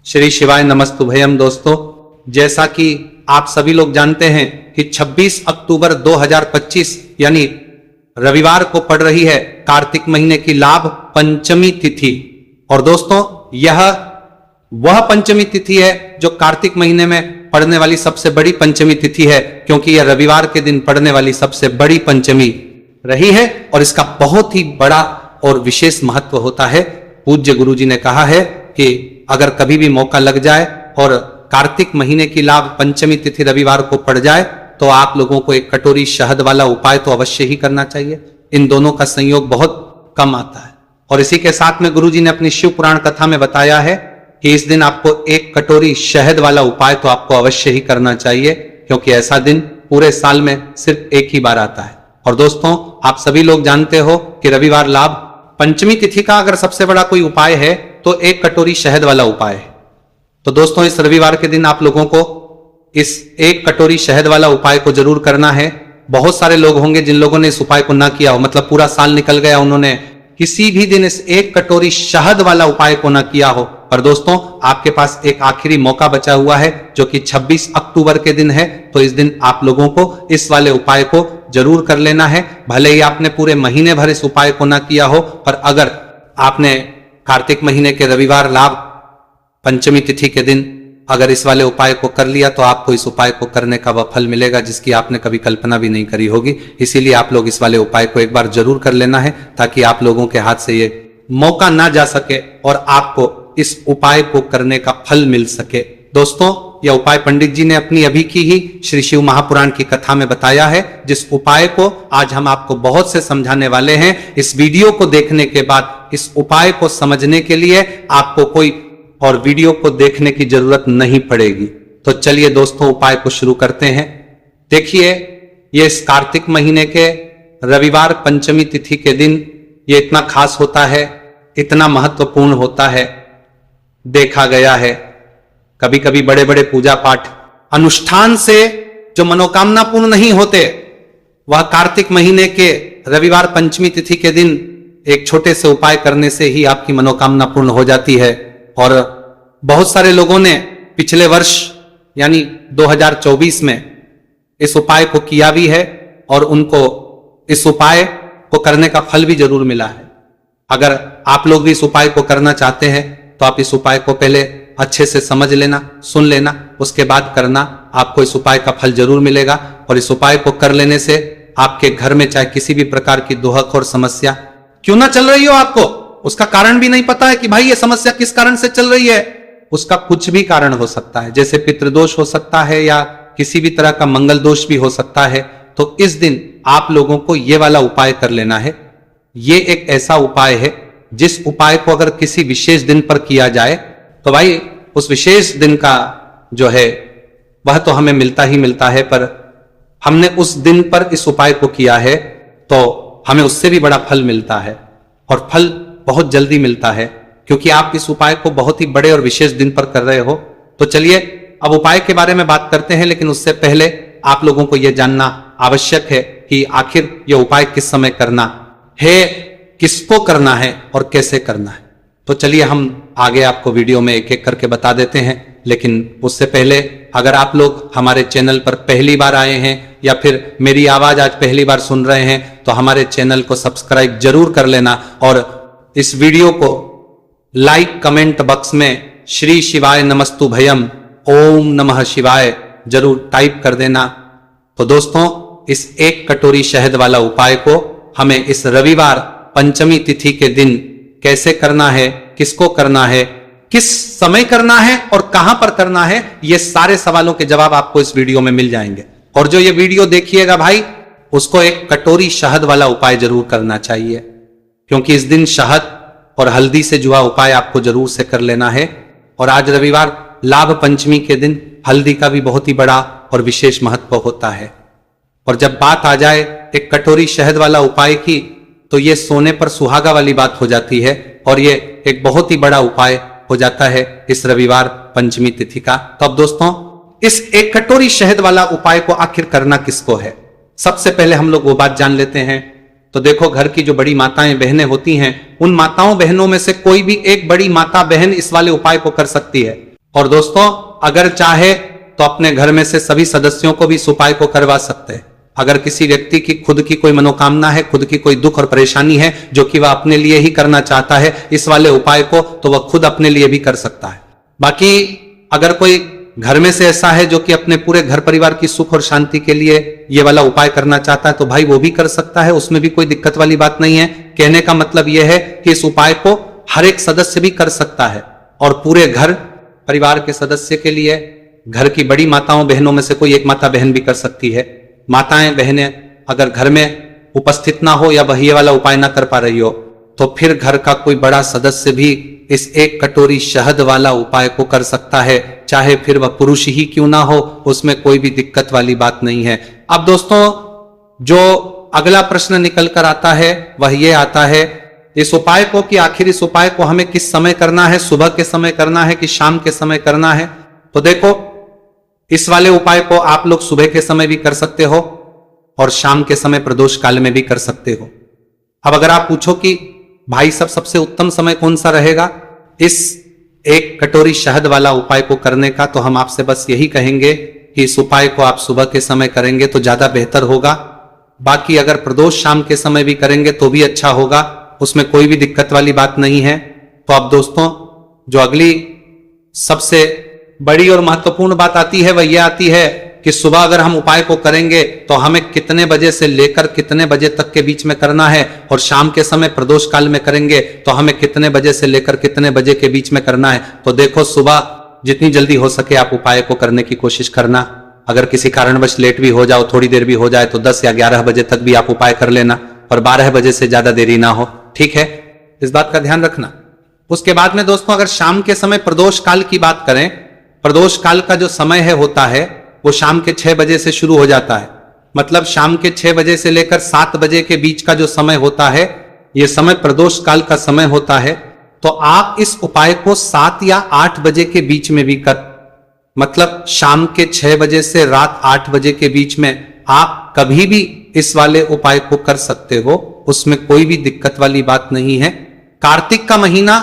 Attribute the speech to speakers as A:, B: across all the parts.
A: श्री शिवाय नमस्तुभयम। दोस्तों, जैसा कि आप सभी लोग जानते हैं कि 26 अक्टूबर 2025 यानी रविवार को पड़ रही है कार्तिक महीने की लाभ पंचमी तिथि। और दोस्तों, यह वह पंचमी तिथि है जो कार्तिक महीने में पड़ने वाली सबसे बड़ी पंचमी तिथि है, क्योंकि यह रविवार के दिन पड़ने वाली सबसे बड़ी पंचमी रही है और इसका बहुत ही बड़ा और विशेष महत्व होता है। पूज्य गुरुजी ने कहा है कि अगर कभी भी मौका लग जाए और कार्तिक महीने की लाभ पंचमी तिथि रविवार को पड़ जाए तो आप लोगों को एक कटोरी शहद वाला उपाय तो अवश्य ही करना चाहिए। इन दोनों का संयोग बहुत कम आता है। और इसी के साथ में गुरुजी ने अपनी शिव पुराण कथा में बताया है कि इस दिन आपको एक कटोरी शहद वाला उपाय तो आपको अवश्य ही करना चाहिए, क्योंकि ऐसा दिन पूरे साल में सिर्फ एक ही बार आता है। और दोस्तों, आप सभी लोग जानते हो कि रविवार लाभ पंचमी तिथि का अगर सबसे बड़ा कोई उपाय है तो एक कटोरी शहद वाला उपाय है। तो दोस्तों, इस रविवार के दिन आप लोगों को इस एक कटोरी शहद वाला उपाय को जरूर करना है। बहुत सारे लोग होंगे जिन लोगों ने इस उपाय को ना किया हो, मतलब पूरा साल निकल गया, उन्होंने किसी भी दिन इस एक कटोरी शहद वाला उपाय को ना किया हो। पर दोस्तों, आपके पास एक आखिरी मौका बचा हुआ है जो कि 26 अक्टूबर के दिन है। तो इस दिन आप लोगों को इस वाले उपाय को जरूर कर लेना है। भले ही आपने पूरे महीने भर इस उपाय को ना किया हो, पर अगर आपने कार्तिक महीने के रविवार लाभ पंचमी तिथि के दिन अगर इस वाले उपाय को कर लिया तो आपको इस उपाय को करने का वह फल मिलेगा जिसकी आपने कभी कल्पना भी नहीं करी होगी। इसीलिए आप लोग इस वाले उपाय को एक बार जरूर कर लेना है, ताकि आप लोगों के हाथ से ये मौका ना जा सके और आपको इस उपाय को करने का फल मिल सके। दोस्तों, यह उपाय पंडित जी ने अपनी अभी की ही श्री शिव महापुराण की कथा में बताया है, जिस उपाय को आज हम आपको बहुत से समझाने वाले हैं। इस वीडियो को देखने के बाद इस उपाय को समझने के लिए आपको कोई और वीडियो को देखने की जरूरत नहीं पड़ेगी। तो चलिए दोस्तों, उपाय को शुरू करते हैं। देखिए, ये इस कार्तिक महीने के रविवार पंचमी तिथि के दिन ये इतना खास होता है, इतना महत्वपूर्ण होता है। देखा गया है कभी कभी बड़े बड़े पूजा पाठ अनुष्ठान से जो मनोकामना पूर्ण नहीं होते, वह कार्तिक महीने के रविवार पंचमी तिथि के दिन एक छोटे से उपाय करने से ही आपकी मनोकामना पूर्ण हो जाती है। और बहुत सारे लोगों ने पिछले वर्ष यानी 2024 में इस उपाय को किया भी है और उनको इस उपाय को करने का फल भी जरूर मिला है। अगर आप लोग भी इस उपाय को करना चाहते हैं तो आप इस उपाय को पहले अच्छे से समझ लेना, सुन लेना, उसके बाद करना। आपको इस उपाय का फल जरूर मिलेगा। और इस उपाय को कर लेने से आपके घर में चाहे किसी भी प्रकार की दुहक और समस्या क्यों ना चल रही हो, आपको उसका कारण भी नहीं पता है कि भाई ये समस्या किस कारण से चल रही है, उसका कुछ भी कारण हो सकता है। जैसे पितृदोष हो सकता है या किसी भी तरह का मंगल दोष भी हो सकता है। तो इस दिन आप लोगों को ये वाला उपाय कर लेना है। ये एक ऐसा उपाय है जिस उपाय को अगर किसी विशेष दिन पर किया जाए तो भाई उस विशेष दिन का जो है वह तो हमें मिलता ही मिलता है, पर हमने उस दिन पर इस उपाय को किया है तो हमें उससे भी बड़ा फल मिलता है, और फल बहुत जल्दी मिलता है, क्योंकि आप इस उपाय को बहुत ही बड़े और विशेष दिन पर कर रहे हो। तो चलिए अब उपाय के बारे में बात करते हैं, लेकिन उससे पहले आप लोगों को यह जानना आवश्यक है कि आखिर यह उपाय किस समय करना है, किसको करना है और कैसे करना है। तो चलिए हम आगे आपको वीडियो में एक एक करके बता देते हैं। लेकिन उससे पहले अगर आप लोग हमारे चैनल पर पहली बार आए हैं या फिर मेरी आवाज आज पहली बार सुन रहे हैं तो हमारे चैनल को सब्सक्राइब जरूर कर लेना और इस वीडियो को लाइक कमेंट बॉक्स में श्री शिवाय नमस्तुभयम ओम नमः शिवाय जरूर टाइप कर देना। तो दोस्तों, इस एक कटोरी शहद वाला उपाय को हमें इस रविवार पंचमी तिथि के दिन कैसे करना है, किसको करना है, किस समय करना है और कहां पर करना है, ये सारे सवालों के जवाब आपको इस वीडियो में मिल जाएंगे। और जो ये वीडियो देखिएगा भाई, उसको एक कटोरी शहद वाला उपाय जरूर करना चाहिए, क्योंकि इस दिन शहद और हल्दी से जुड़ा उपाय आपको जरूर से कर लेना है। और आज रविवार लाभ पंचमी के दिन हल्दी का भी बहुत ही बड़ा और विशेष महत्व होता है। और जब बात आ जाए एक कटोरी शहद वाला उपाय की, तो ये सोने पर सुहागा वाली बात हो जाती है और ये एक बहुत ही बड़ा उपाय हो जाता है इस रविवार पंचमी तिथि का। तो अब दोस्तों, इस एक कटोरी शहद वाला उपाय को आखिर करना किसको है, सबसे पहले हम लोग वो बात जान लेते हैं। तो देखो, घर की जो बड़ी माताएं बहनें होती हैं, उन माताओं बहनों में से कोई भी एक बड़ी माता बहन इस वाले उपाय को कर सकती है। और दोस्तों अगर चाहे तो अपने घर में से सभी सदस्यों को भी इस उपाय को करवा सकते हैं। अगर किसी व्यक्ति की खुद की कोई मनोकामना है, खुद की कोई दुख और परेशानी है जो कि वह अपने लिए ही करना चाहता है इस वाले उपाय को, तो वह खुद अपने लिए भी कर सकता है। बाकी अगर कोई घर में से ऐसा है जो कि अपने पूरे घर परिवार की सुख और शांति के लिए ये वाला उपाय करना चाहता है तो भाई वो भी कर सकता है, उसमें भी कोई दिक्कत वाली बात नहीं है। कहने का मतलब यह है कि इस उपाय को हर एक सदस्य भी कर सकता है और पूरे घर परिवार के सदस्य के लिए, घर की बड़ी माताओं बहनों में से कोई एक माता बहन भी कर सकती है। माताएं बहनें अगर घर में उपस्थित ना हो या वह ये वाला उपाय ना कर पा रही हो तो फिर घर का कोई बड़ा सदस्य भी इस एक कटोरी शहद वाला उपाय को कर सकता है, चाहे फिर वह पुरुष ही क्यों ना हो, उसमें कोई भी दिक्कत वाली बात नहीं है। अब दोस्तों जो अगला प्रश्न निकल कर आता है वह ये आता है इस उपाय को कि आखिर इस उपाय को हमें किस समय करना है, सुबह के समय करना है कि शाम के समय करना है। तो देखो इस वाले उपाय को आप लोग सुबह के समय भी कर सकते हो और शाम के समय प्रदोष काल में भी कर सकते हो। अब अगर आप पूछो कि भाई सब सबसे उत्तम समय कौन सा रहेगा इस एक कटोरी शहद वाला उपाय को करने का, तो हम आपसे बस यही कहेंगे कि इस उपाय को आप सुबह के समय करेंगे तो ज्यादा बेहतर होगा। बाकी अगर प्रदोष शाम के समय भी करेंगे तो भी अच्छा होगा, उसमें कोई भी दिक्कत वाली बात नहीं है। तो अब दोस्तों जो अगली सबसे बड़ी और महत्वपूर्ण बात आती है वह यह आती है कि सुबह अगर हम उपाय को करेंगे तो हमें कितने बजे से लेकर कितने बजे तक के बीच में करना है, और शाम के समय प्रदोष काल में करेंगे तो हमें कितने बजे से लेकर कितने बजे के बीच में करना है। तो देखो सुबह जितनी जल्दी हो सके आप उपाय को करने की कोशिश करना। अगर किसी कारणवश लेट भी हो जाओ, थोड़ी देर भी हो जाए तो 10 या 11 बजे तक भी आप उपाय कर लेना और 12 बजे से ज्यादा देरी ना हो, ठीक है, इस बात का ध्यान रखना। उसके बाद में दोस्तों अगर शाम के समय प्रदोष काल की बात करें, प्रदोष काल का जो समय है होता है वो शाम के 6 बजे से शुरू हो जाता है। मतलब शाम के 6 बजे से लेकर 7 बजे के बीच का जो समय होता है यह समय प्रदोष काल का समय होता है। तो आप इस उपाय को 7 या 8 बजे के बीच में भी कर, मतलब शाम के 6 बजे से रात 8 बजे के बीच में आप कभी भी इस वाले उपाय को कर सकते हो, उसमें कोई भी दिक्कत वाली बात नहीं है। कार्तिक का महीना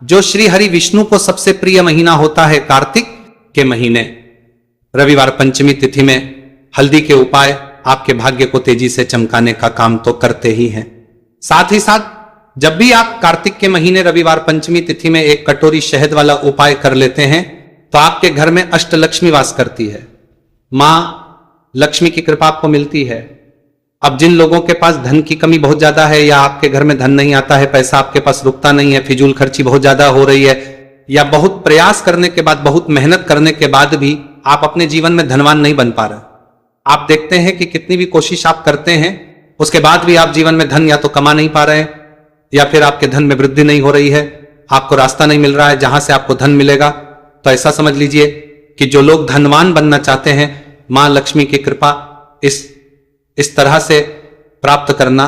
A: जो श्री हरि विष्णु को सबसे प्रिय महीना होता है, कार्तिक के महीने रविवार पंचमी तिथि में हल्दी के उपाय आपके भाग्य को तेजी से चमकाने का काम तो करते ही हैं। साथ ही साथ जब भी आप कार्तिक के महीने रविवार पंचमी तिथि में एक कटोरी शहद वाला उपाय कर लेते हैं तो आपके घर में अष्टलक्ष्मी वास करती है, मां लक्ष्मी की कृपा आपको मिलती है। अब जिन लोगों के पास धन की कमी बहुत ज्यादा है या आपके घर में धन नहीं आता है, पैसा आपके पास रुकता नहीं है, फिजूल खर्ची बहुत ज्यादा हो रही है, या बहुत प्रयास करने के बाद, बहुत मेहनत करने के बाद भी आप अपने जीवन में धनवान नहीं बन पा रहे, आप देखते हैं कि कितनी भी कोशिश आप करते हैं उसके बाद भी आप जीवन में धन या तो कमा नहीं पा रहे हैं या फिर आपके धन में वृद्धि नहीं हो रही है, आपको रास्ता नहीं मिल रहा है जहां से आपको धन मिलेगा। तो ऐसा समझ लीजिए कि जो लोग धनवान बनना चाहते हैं, मां लक्ष्मी की कृपा इस तरह से प्राप्त करना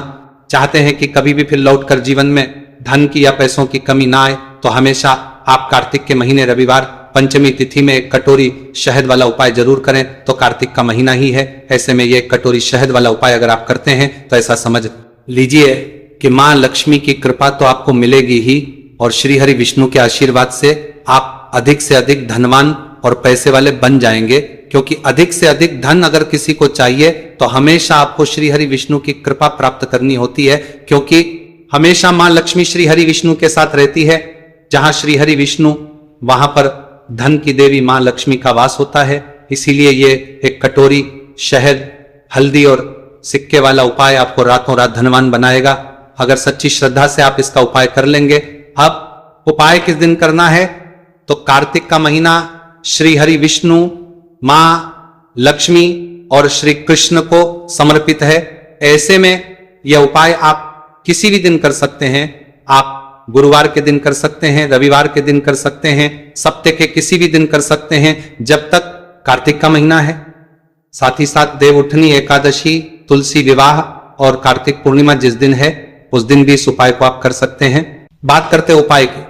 A: चाहते हैं कि कभी भी फिर लौटकर जीवन में धन की या पैसों की कमी ना आए, तो हमेशा आप कार्तिक के महीने रविवार पंचमी तिथि में एक कटोरी शहद वाला उपाय जरूर करें। तो कार्तिक का महीना ही है, ऐसे में ये एक कटोरी शहद वाला उपाय अगर आप करते हैं तो ऐसा समझ लीजिए कि मां लक्ष्मी की कृपा तो आपको मिलेगी ही, और श्री हरि विष्णु के आशीर्वाद से आप अधिक से अधिक धनवान और पैसे वाले बन जाएंगे। क्योंकि अधिक से अधिक धन अगर किसी को चाहिए तो हमेशा आपको श्री हरि विष्णु की कृपा प्राप्त करनी होती है, क्योंकि हमेशा मां लक्ष्मी श्री हरि विष्णु के साथ रहती है। जहां श्री हरि विष्णु वहां पर धन की देवी मां लक्ष्मी का वास होता है। इसीलिए ये एक कटोरी शहद, हल्दी और सिक्के वाला उपाय आपको रातों रात धनवान बनाएगा, अगर सच्ची श्रद्धा से आप इसका उपाय कर लेंगे। अब उपाय किस दिन करना है, तो कार्तिक का महीना श्री हरि विष्णु, मां लक्ष्मी और श्री कृष्ण को समर्पित है। ऐसे में यह उपाय आप किसी भी दिन कर सकते हैं। आप गुरुवार के दिन कर सकते हैं, रविवार के दिन कर सकते हैं, सप्ताह के किसी भी दिन कर सकते हैं जब तक कार्तिक का महीना है। साथ ही साथ देवउठनी एकादशी, तुलसी विवाह और कार्तिक पूर्णिमा जिस दिन है उस दिन भी इस उपाय को आप कर सकते हैं। बात करते हैं उपाय की।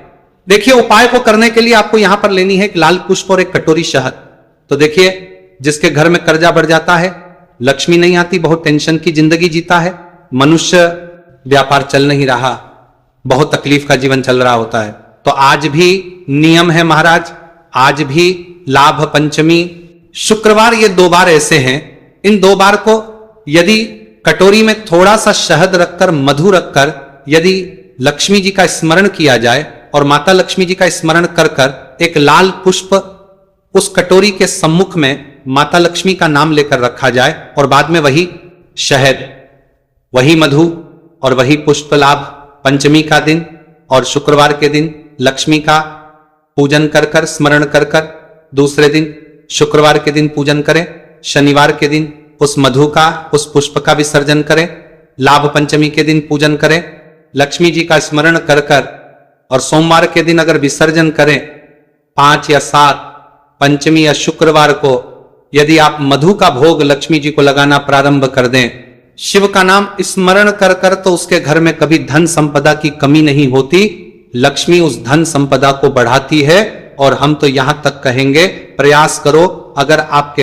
A: देखिए उपाय को करने के लिए आपको यहां पर लेनी है एक लाल पुष्प और एक कटोरी शहद। तो देखिए जिसके घर में कर्जा बढ़ जाता है, लक्ष्मी नहीं आती, बहुत टेंशन की जिंदगी जीता है, मनुष्य व्यापार चल नहीं रहा, बहुत तकलीफ का जीवन चल रहा होता है, तो आज भी नियम है महाराज आज भी लाभ पंचमी, शुक्रवार, ये 2 बार ऐसे हैं। इन 2 बार को यदि कटोरी में थोड़ा सा शहद रखकर, मधु रखकर यदि लक्ष्मी जी का स्मरण किया जाए और माता लक्ष्मी जी का स्मरण कर कर एक लाल पुष्प उस कटोरी के सम्मुख में माता लक्ष्मी का नाम लेकर रखा जाए और बाद में वही शहद, वही मधु और वही पुष्प लाभ पंचमी का दिन और शुक्रवार के दिन लक्ष्मी का पूजन कर कर, स्मरण कर कर, दूसरे दिन शुक्रवार के दिन पूजन करें, शनिवार के दिन उस मधु का, उस पुष्प का विसर्जन करें, लाभ पंचमी के दिन पूजन करें, लक्ष्मी जी का स्मरण कर कर और सोमवार के दिन अगर विसर्जन करें 5 या 7 पंचमी या शुक्रवार को यदि आप मधु का भोग लक्ष्मी जी को लगाना प्रारंभ कर दें, शिव का नाम स्मरण कर कर, तो उसके घर में कभी धन संपदा की कमी नहीं होती। लक्ष्मी उस धन संपदा को बढ़ाती है और हम तो यहां तक कहेंगे, प्रयास करो अगर आपके